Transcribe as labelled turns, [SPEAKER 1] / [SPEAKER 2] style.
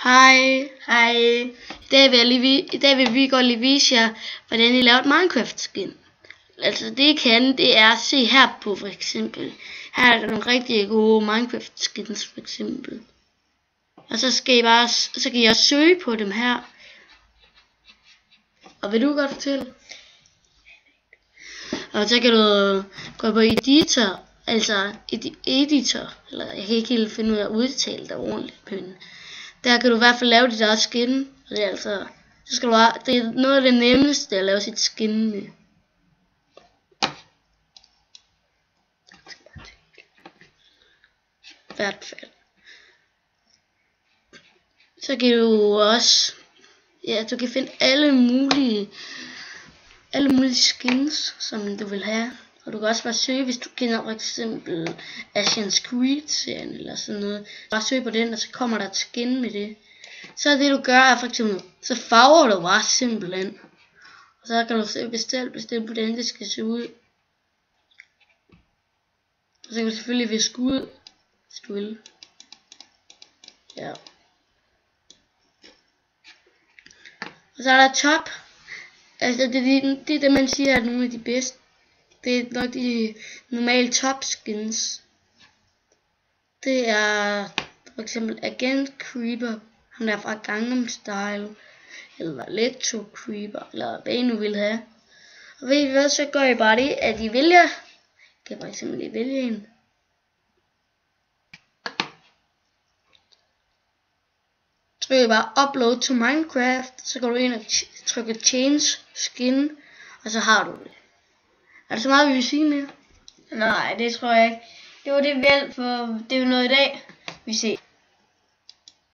[SPEAKER 1] Hej.
[SPEAKER 2] Hej.
[SPEAKER 1] I dag vil vi godt lige vise jer, hvordan I laver et Minecraft skin. Altså det I kan, det er at se her på for eksempel. Her er der nogle rigtig gode Minecraft skins for eksempel. Og så kan I også søge på dem her. Og vil du godt fortælle? Og så kan du gå på editor, eller jeg kan ikke helt finde ud af at udtale det ordentligt, men der kan du i hvert fald lave dit eget skin. Og det er altså, det er noget af det nemmeste at lave sit skin med. I hvert fald. Så kan du også, du kan finde alle mulige skins, som du vil have. Og du kan også bare søge, hvis du kender for eksempel Assassin's Creed-serien eller sådan noget. Bare søg på den, og så kommer der et skin med det. Så det du gør er for eksempel, så farver du bare simpelthen. Og så kan du bestemme hvordan det skal se ud. Og så kan du selvfølgelig viske ud, hvis du vil. Ja. Og så er der top. Altså det er det man siger er nogle af de bedste. Det er nok de normale top skins. Det er for eksempel Agent Creeper. Han er fra Gangnam Style. Eller Electro Creeper. Eller hvad I nu vil have. Og ved I hvad, så gør I bare det, at I vælger. Jeg kan for eksempel vælge en. Så trykker I bare upload to Minecraft. Så går du ind og trykker change skin. Og så har du det. Er der så meget vi vil sige mere?
[SPEAKER 2] Nej, det tror jeg ikke. Det var det vi alt for. Det er jo noget i dag. Vi ses.